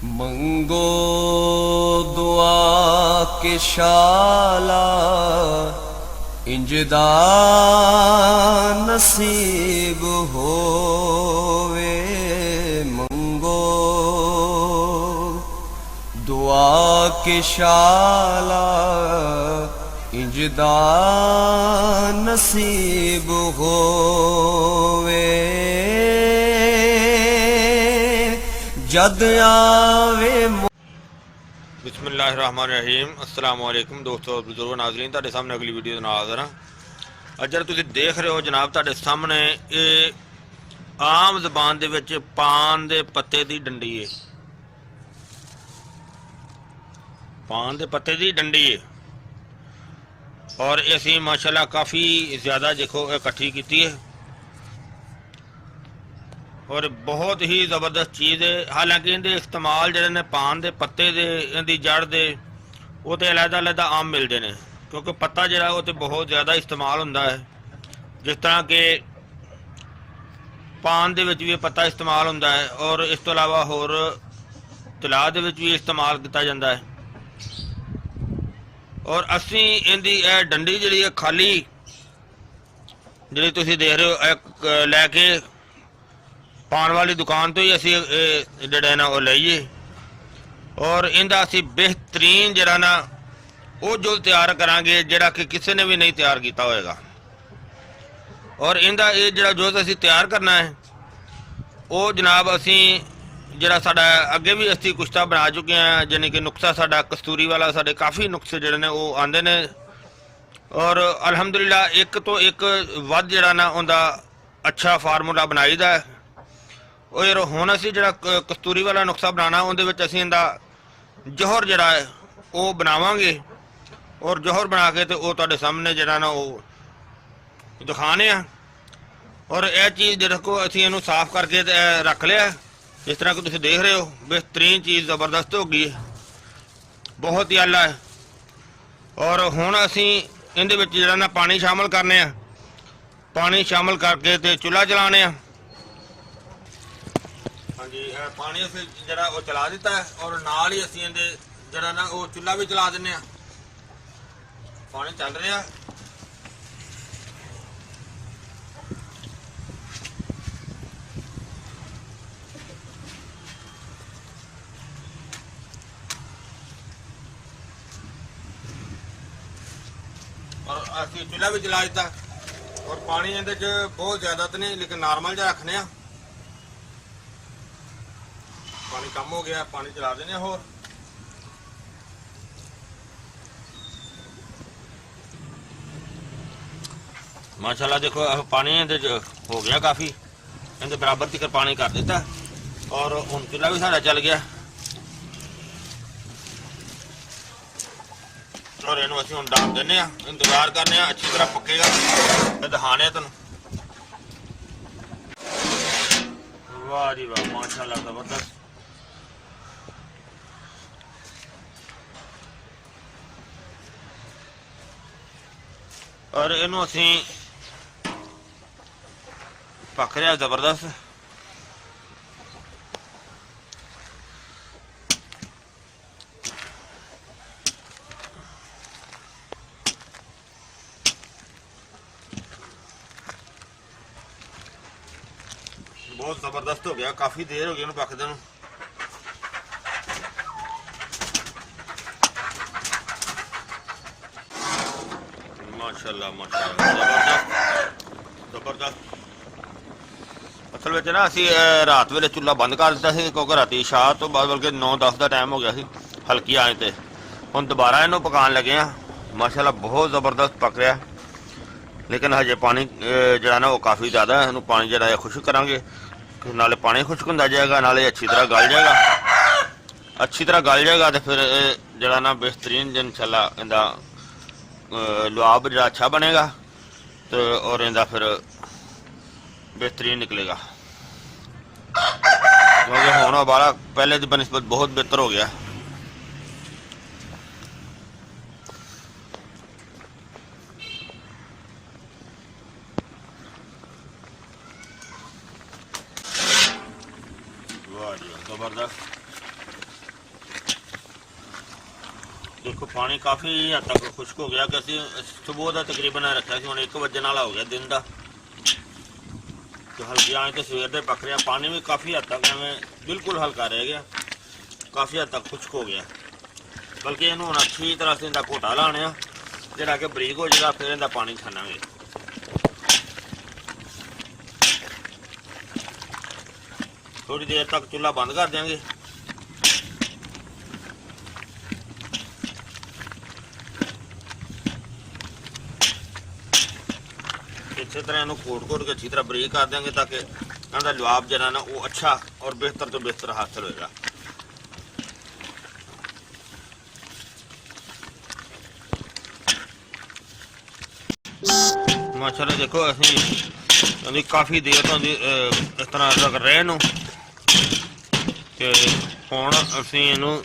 मंगो दुआ के शाला इंजदा नसीब होवे। मंगो दुआ के शाला इंजदा नसीब होवे। जद आवे बिस्मिल्लाहिर्रहमानिर्रहीम। अस्सलाम वालेकुम दोस्तों, बुजुर्गो, नाज़रीन, तुहाडे सामने अगली वीडियो नाल हाज़र हां। अज जरा तुसीं देख रहे हो जनाब, तुहाडे सामने ये आम ज़बान दे विच पान दे पत्ते दी डंडी है। पान दे पत्ते दी डंडी है और असीं माशाअल्लाह काफ़ी ज़्यादा देखो इकट्ठी की है और बहुत ही ज़बरदस्त चीज़ है। हालांकि इनके इस्तेमाल जोड़े ने पान के पत्ते दे, इनकी जड़ दे, वो तो अलहदा अलहदा आम मिलते हैं, क्योंकि पत्ता जोड़ा वो तो बहुत ज़्यादा इस्तेमाल होता है। जिस तरह के पान दे विच भी पत्ता इस्तेमाल होता है और इस तो अलावा होर तलाह दे विच भी इस्तेमाल किया जाता है। और असी इनकी डंडी जी खाली जी तुम देख रहे हो लैके पान वाली दुकान तो ही असी जड़ा ना वो लाइए और इनका असी बेहतरीन जरा ना वो जो तैयार करांगे जरा कि किसी ने भी नहीं तैयार किया होएगा। और इनका ये जरा जो असी तैयार करना है वो जनाब असी जरा साडा अगे भी असी कुश्ता बना चुके हैं, यानी कि नुस्खा साडा कस्तूरी वाला, साडे काफ़ी नुस्खे जड़े ने वो आंदे ने और अलहमदुलिल्लाह एक तो एक वध जरा ना उनका अच्छा फार्मूला बनाई दा है। और हुण असी जरा कस्तूरी वाला नुस्खा बनाना उहदे विच असीं इहदा जौहर जरा है वो बनावांगे और जौहर बना के तो वो तुहाडे सामने जरा ना वो दिखाने आ। और यह चीज़ देखो असीं इहनूं साफ करके रख लिया, जिस तरह कि तुसीं देख रहे हो। बेहतरीन चीज़ ज़बरदस्त हो गई है, बहुत ही आला है। और हुण असीं इहदे विच जरा ना पानी शामिल करने आ, पानी शामिल करके तो चूल्हा चलाने आ। हाँ जी, पानी असीं जरा वो चला दिता है और नाल ही असीं इहदे जरा ना वो चूल्हा भी चला दिंदे आ। पानी चल रहा है और असीं चूल्हा भी चला दिता और पानी इहदे च बहुत ज़्यादा तो नहीं, लेकिन नॉर्मल जिहा रखने आ। पानी कम हो गया, पानी चला देने होर। माशाल्लाह देखो पानी इहदे च हो गया काफ़ी, इहदे बराबर तक पानी कर दिता और हुण चूल्हा भी साडा चल गया। और इनू असीं हुण डाल देने आ, इंतजार करने आ अच्छी तरह पकेगा फिर दिखाने तुहानूं। वाह जी वाह, माशाल्लाह ज़बरदस्त। और इनू असीं पक रहा ज़बरदस्त। बहुत ज़बरदस्त हो गया, काफ़ी देर हो गई इन्हूं पकदे नूं। माशाल्लाह माशाल्लाह ज़बरदस्त ज़बरदस्त। असल में ना असी रात वेले चूल्हा बंद कर दिता सी, क्योंकि राती शाह तो बाद बल्कि 9-10 का टाइम हो गया सी हल्की आए थे। हुण दोबारा इनू पकान लगे हैं। माशाल्लाह बहुत ज़बरदस्त पक रहा है, लेकिन हजे पानी जरा ना वो काफ़ी ज़्यादा है। इनू पानी जरा है खुश्क करांगे, नाले पानी खुश्क होंदा जाएगा, नाले अच्छी तरह गल जाएगा। अच्छी तरह गल जाएगा तो फिर जरा ना बेहतरीन इंशाल्लाह इनका लुआब जरा अच्छा बनेगा तो और इनका फिर बेहतरीन निकलेगा। क्योंकि होना वाला पहले की बनस्बत बहुत बेहतर हो गया। वाह जी ज़बरदस्त। ਦੇਖੋ ਪਾਣੀ ਕਾਫੀ ਹੱਦ ਤੱਕ ਖੁਸ਼ਕ ਹੋ ਗਿਆ ਕਿ ਅਸੀਂ ਸਵੇਰ ਦਾ ਤਕਰੀਬਨ ਰੱਖਿਆ ਸੀ, ਹੁਣ 1 ਵਜੇ ਨਾਲ ਹੋ ਗਿਆ ਦਿਨ ਦਾ। ਤੇ ਹਲਕੀ ਆਏ ਤੇ ਸਵੇਰ ਦੇ ਪੱਕ ਰਿਹਾ, ਪਾਣੀ ਵੀ ਕਾਫੀ ਹੱਦ ਤੱਕ ਐਵੇਂ ਬਿਲਕੁਲ ਹਲਕਾ ਰਹਿ ਗਿਆ, ਕਾਫੀ ਹੱਦ ਤੱਕ ਖੁਸ਼ਕ ਹੋ ਗਿਆ। ਬਲਕਿ ਇਹਨੂੰ ਹੁਣ ਅੱਛੀ ਤਰ੍ਹਾਂ ਅਸੀਂ ਇਹਦਾ ਘੋਟਾ ਲਾਉਣਾ, ਜਿਹੜਾ ਕਿ ਬਰੀਕ ਹੋ ਜਾਏਗਾ, ਫਿਰ ਇਹਦਾ ਪਾਣੀ ਛਾਨਾਂਗੇ। ਥੋੜੀ ਦੇਰ ਤੱਕ ਚੁੱਲ੍ਹਾ ਬੰਦ ਕਰ ਦਿਆਂਗੇ। ਇਸੇ ਤਰ੍ਹਾਂ ਇਹਨੂੰ ਕੋਟ ਕੇ ਅੱਛੀ ਤਰ੍ਹਾਂ ਬਰੀਕ ਕਰ ਦਿਆਂਗੇ ਤਾਂ ਕਿ ਇਹਦਾ ਲਵਾਬ ਜਿਹੜਾ ਨਾ ਉਹ ਅੱਛਾ ਔਰ ਬਿਹਤਰ ਤੋਂ ਬਿਹਤਰ ਹਾਸਲ ਹੋਏਗਾ। ਮਾਸ਼ਾਅੱਲਾ ਦੇਖੋ ਅਸੀਂ ਇਹਦੀ ਕਾਫੀ ਦੇਰ ਤੋਂ ਇਸ ਤਰ੍ਹਾਂ ਰਗੜ ਰਹੇ ਨੂੰ, ਤੇ ਹੁਣ ਅਸੀਂ ਇਹਨੂੰ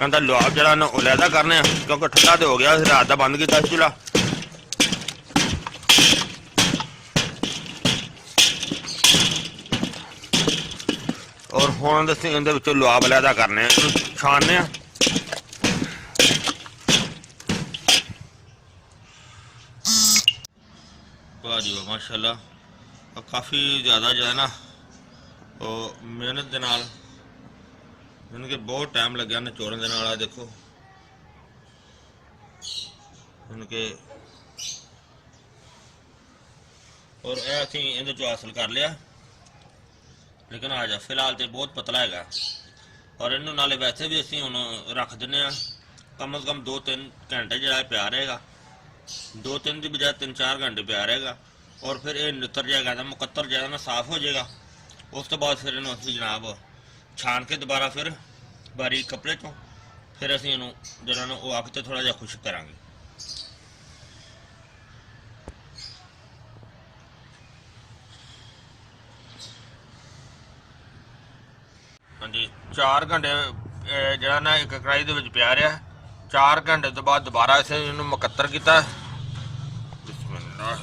ਇਹਦਾ ਲਵਾਬ ਜਿਹੜਾ ਨਾ ਉਹ ਲੈਦਾ ਕਰਨੇ ਆ, ਕਿਉਂਕਿ ਠੰਡਾ ਤੇ ਹੋ ਗਿਆ, ਅਸੀਂ ਰਾਤ ਦਾ ਬੰਦ ਕੀਤਾ ਚੁੱਲ੍ਹਾ। ਔਰ ਹੁਣ ਅਸੀਂ ਇਹਦੇ ਵਿੱਚੋਂ ਲੁਆਬ ਲੈਦਾ ਕਰਨੇ ਆ, ਇਹਨੂੰ ਛਾਣਨੇ ਆ। ਵਾਹ ਜੀ ਵਾਹ, ਮਾਸ਼ਾਅੱਲਾ ਕਾਫੀ ਜ਼ਿਆਦਾ ਜਿਹੜਾ ਨਾ ਉਹ ਮਿਹਨਤ ਦੇ ਨਾਲ, ਮੈਨੂੰ ਕਿ ਬਹੁਤ ਟਾਈਮ ਲੱਗਿਆ ਨਿਚੋੜਨ ਦੇ ਨਾਲ। ਆ ਦੇਖੋ ਮੈਨੂੰ ਕਿ, ਔਰ ਇਹ ਅਸੀਂ ਇਹਦੇ ਚੋਂ ਹਾਸਲ ਕਰ ਲਿਆ। ਲੇਕਿਨ ਆ ਜਾ ਫਿਲਹਾਲ ਤੇ ਬਹੁਤ ਪਤਲਾ ਹੈਗਾ, ਔਰ ਇਹਨੂੰ ਨਾਲੇ ਵੈਸੇ ਵੀ ਅਸੀਂ ਹੁਣ ਰੱਖ ਦਿੰਦੇ ਆ ਕਮ ਸੇ ਕਮ 2-3 ਘੰਟੇ ਜਿਹੜਾ ਪਿਆ ਰਹੇਗਾ, 2-3 ਦੀ ਬਜਾਏ 3-4 ਘੰਟੇ ਪਿਆ ਰਹੇਗਾ। ਔਰ ਫਿਰ ਇਹ ਨਿੱਤਰ ਜਾਏਗਾ ਨਾ, ਮੁਕੱਤਰ ਜਿਹੜਾ ਨਾ ਸਾਫ਼ ਹੋ ਜਾਏਗਾ। ਉਸ ਤੋਂ ਬਾਅਦ ਫਿਰ ਇਹਨੂੰ ਅਸੀਂ ਜਨਾਬ ਛਾਣ ਕੇ ਦੁਬਾਰਾ ਫਿਰ ਬਾਰੀਕ ਕੱਪੜੇ ਤੋਂ ਫਿਰ ਅਸੀਂ ਇਹਨੂੰ ਜਿਹੜਾ ਨਾ ਉਹ ਅੱਗ ਤੇ ਥੋੜਾ ਜਿਹਾ ਖੁਸ਼ਕ ਕਰਾਂਗੇ। ਹਾਂਜੀ 4 ਘੰਟੇ ਜਿਹੜਾ ਨਾ ਇੱਕ ਕੜਾਹੀ ਦੇ ਵਿੱਚ ਪਿਆ ਰਿਹਾ। 4 ਘੰਟੇ ਤੋਂ ਬਾਅਦ ਦੁਬਾਰਾ ਅਸੀਂ ਇਹਨੂੰ ਮੁਕੱਤਰ ਕੀਤਾ। ਬਿਸਮਿਲ੍ਲਾਹ,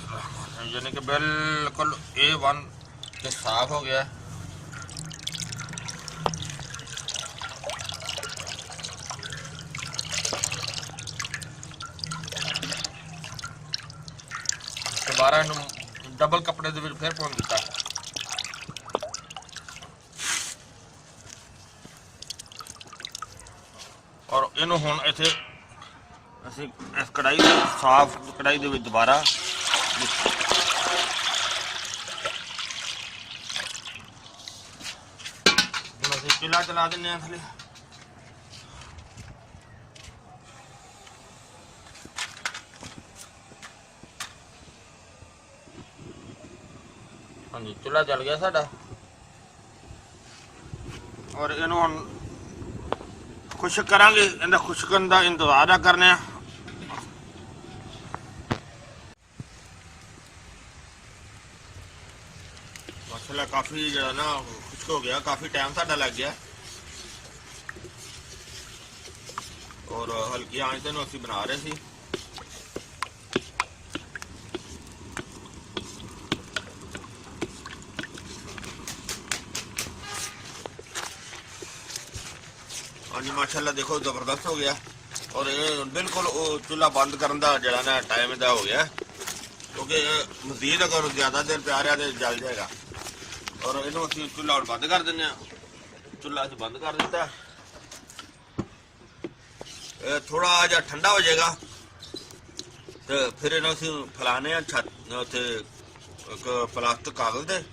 ਯਾਨੀ ਕਿ ਬਿਲਕੁਲ A1 ਤੇ ਸਾਫ਼ ਹੋ ਗਿਆ। ਦੁਬਾਰਾ ਇਹਨੂੰ ਡਬਲ ਕੱਪੜੇ ਦੇ ਵਿੱਚ ਫਿਰ ਭੁੰਨ ਦਿੱਤਾ। ਔਰ ਇਹਨੂੰ ਹੁਣ ਇੱਥੇ ਅਸੀਂ ਇਸ ਕੜਾਈ ਦੇ ਸਾਫ਼ ਕੜਾਈ ਦੇ ਵਿੱਚ ਦੁਬਾਰਾ ਹੁਣ ਅਸੀਂ ਚੁੱਲ੍ਹਾ ਚਲਾ ਦਿੰਦੇ ਹਾਂ ਥੱਲੇ। ਹਾਂਜੀ ਚੁੱਲ੍ਹਾ ਜਲ ਗਿਆ ਸਾਡਾ, ਔਰ ਇਹਨੂੰ ਹੁਣ ਖੁਸ਼ਕ ਕਰਾਂਗੇ। ਇਹਦਾ ਖੁਸ਼ਕਣ ਦਾ ਇੰਤਜ਼ਾਰ ਕਰਨੇ ਆ। ਮਸਾਲਾ ਕਾਫੀ ਜਿਹੜਾ ਨਾ ਖੁਸ਼ਕ ਹੋ ਗਿਆ, ਕਾਫੀ ਟਾਈਮ ਸਾਡਾ ਲੱਗ ਗਿਆ। ਔਰ ਹਲਕੀ ਆਂਚ ਤੇ ਨੂੰ ਅਸੀਂ ਬਣਾ ਰਹੇ ਸੀ। ਹਾਂਜੀ ਮਾਸ਼ਾਅੱਲਾ ਦੇਖੋ ਜ਼ਬਰਦਸਤ ਹੋ ਗਿਆ। ਔਰ ਇਹ ਬਿਲਕੁਲ ਉਹ ਚੁੱਲ੍ਹਾ ਬੰਦ ਕਰਨ ਦਾ ਜਿਹੜਾ ਨਾ ਟਾਈਮ ਇਹਦਾ ਹੋ ਗਿਆ, ਕਿਉਂਕਿ ਮਜ਼ੀਦ ਅਗਰ ਜ਼ਿਆਦਾ ਦੇਰ ਪਿਆ ਰਿਹਾ ਤੇ ਜਲ ਜਾਏਗਾ। ਔਰ ਇਹਨੂੰ ਅਸੀਂ ਚੁੱਲ੍ਹਾ ਹੁਣ ਬੰਦ ਕਰ ਦਿੰਦੇ ਹਾਂ। ਚੁੱਲ੍ਹਾ ਅਸੀਂ ਬੰਦ ਕਰ ਦਿੱਤਾ। ਇਹ ਥੋੜਾ ਜਿਹਾ ਠੰਡਾ ਹੋ ਜਾਏਗਾ ਤੇ ਫਿਰ ਇਹਨੂੰ ਅਸੀਂ ਫੈਲਾਣੇ ਆ ਛੱਤ ਉੱਤੇ ਇੱਕ ਪਲਾਸਟਿਕ ਕਾਗਜ਼ ਤੇ।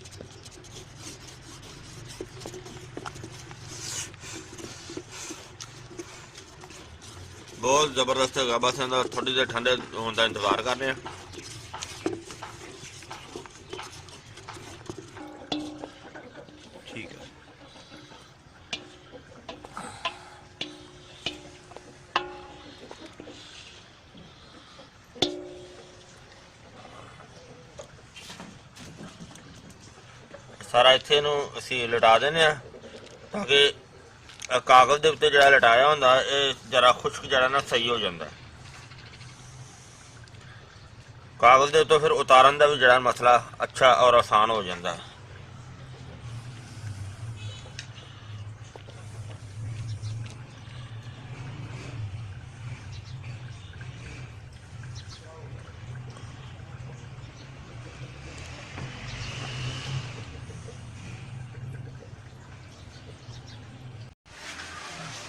ਬਹੁਤ ਜ਼ਬਰਦਸਤ ਹੈਗਾ, ਬਸ ਇਹਦਾ ਥੋੜੀ ਦੇਰ ਠੰਡੇ ਹੋਣ ਦਾ ਇੰਤਜ਼ਾਰ ਕਰ ਰਹੇ ਹਾਂ। ਠੀਕ ਹੈ। ਸਾਰਾ ਇੱਥੇ ਨੂੰ ਅਸੀਂ ਲਟਾ ਦਿੰਦੇ ਆ ਤਾਂ ਕਿ ਕਾਗਜ਼ ਦੇ ਉੱਤੇ ਜਿਹੜਾ ਲਟਾਇਆ ਹੁੰਦਾ ਇਹ ਜਰਾ ਖੁਸ਼ਕ ਜਿਹੜਾ ਨਾ ਸਹੀ ਹੋ ਜਾਂਦਾ। ਕਾਗਜ਼ ਦੇ ਉੱਤੇ ਫਿਰ ਉਤਾਰਨ ਦਾ ਵੀ ਜਿਹੜਾ ਮਸਲਾ ਅੱਛਾ ਔਰ ਆਸਾਨ ਹੋ ਜਾਂਦਾ।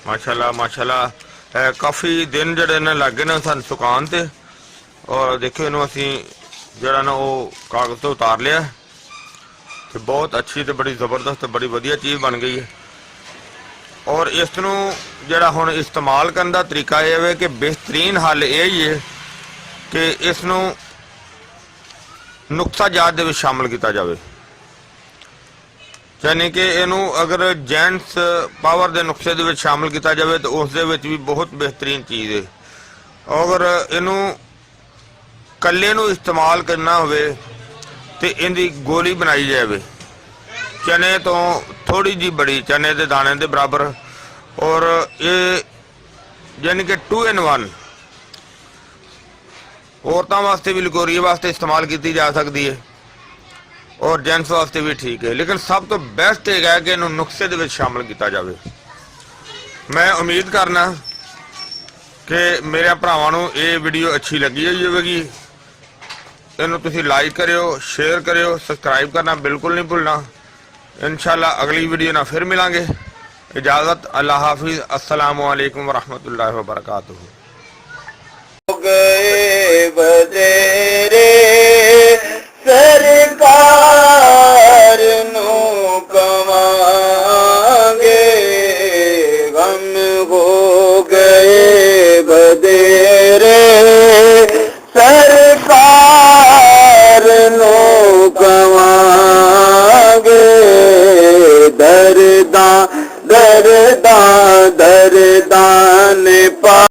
ਮਾਸ਼ਾਅੱਲਾ ਮਾਸ਼ਾਅੱਲਾ। ਕਾਫੀ ਦਿਨ ਜਿਹੜੇ ਨੇ ਲੱਗੇ ਨੇ ਸਾਨੂੰ ਸੁਕਾਉਣ ਤੇ, ਔਰ ਦੇਖੋ ਇਹਨੂੰ ਅਸੀਂ ਜਿਹੜਾ ਨਾ ਉਹ ਕਾਗਜ਼ ਤੋਂ ਉਤਾਰ ਲਿਆ ਤੇ ਬਹੁਤ ਅੱਛੀ ਤੇ ਬੜੀ ਜ਼ਬਰਦਸਤ ਤੇ ਬੜੀ ਵਧੀਆ ਚੀਜ਼ ਬਣ ਗਈ ਹੈ। ਔਰ ਇਸ ਨੂੰ ਜਿਹੜਾ ਹੁਣ ਇਸਤੇਮਾਲ ਕਰਨ ਦਾ ਤਰੀਕਾ ਇਹ ਹੈ ਕਿ ਬਿਹਤਰੀਨ ਹੱਲ ਇਹ ਹੀ ਹੈ ਕਿ ਇਸ ਨੂੰ ਨੁਕਸਾਜਾਤ ਦੇ ਵਿੱਚ ਸ਼ਾਮਲ ਕੀਤਾ ਜਾਵੇ। ਯਾਨੀ ਕਿ ਇਹਨੂੰ ਅਗਰ ਜੈਂਟਸ ਪਾਵਰ ਦੇ ਨੁਕਸੇ ਦੇ ਵਿੱਚ ਸ਼ਾਮਲ ਕੀਤਾ ਜਾਵੇ ਤਾਂ ਉਸ ਦੇ ਵਿੱਚ ਵੀ ਬਹੁਤ ਬਿਹਤਰੀਨ ਚੀਜ਼ ਹੈ। ਅਗਰ ਇਹਨੂੰ ਕੱਲੇ ਨੂੰ ਇਸਤੇਮਾਲ ਕਰਨਾ ਹੋਵੇ ਤੇ ਇਹਦੀ ਗੋਲੀ ਬਣਾਈ ਜਾਵੇ ਚਨੇ ਤੋਂ ਥੋੜੀ ਜੀ ਬੜੀ, ਚਨੇ ਦੇ ਦਾਣੇ ਦੇ ਬਰਾਬਰ, ਔਰ ਇਹ ਯਾਨੀ ਕਿ 2 in 1 ਔਰਤਾਂ ਵਾਸਤੇ ਵੀ ਲਗੋਰੀਏ ਵਾਸਤੇ ਇਸਤੇਮਾਲ ਕੀਤੀ ਜਾ ਸਕਦੀ ਹੈ ਔਰ ਜੈਂਟਸ ਵਾਸਤੇ ਵੀ ਠੀਕ ਹੈ। ਲੇਕਿਨ ਸਭ ਤੋਂ ਬੈਸਟ ਹੈਗਾ ਕਿ ਇਹਨੂੰ ਨੁਕਸੇ ਦੇ ਵਿੱਚ ਸ਼ਾਮਲ ਕੀਤਾ ਜਾਵੇ। ਮੈਂ ਉਮੀਦ ਕਰਨਾ ਕਿ ਮੇਰੇ ਭਰਾਵਾਂ ਨੂੰ ਇਹ ਵੀਡੀਓ ਅੱਛੀ ਲੱਗੀ ਹੋਵੇਗੀ। ਇਹਨੂੰ ਤੁਸੀਂ ਲਾਈਕ ਕਰਿਓ, ਸ਼ੇਅਰ ਕਰਿਓ, ਸਬਸਕ੍ਰਾਈਬ ਕਰਨਾ ਬਿਲਕੁਲ ਨਹੀਂ ਭੁੱਲਣਾ। इंशाल्लाह अगली वीडियो ना फिर मिलांगे। इजाज़त, अल्लाह हाफिज़, अस्सलामु अलैकुम वरहमतुल्लाहि वबरकातुहू। गए बदेरे सरकार नु कवांगे, गम हो गए बदेरे सरकार नु कवांगे, दरदा दरदा दरदा ने पा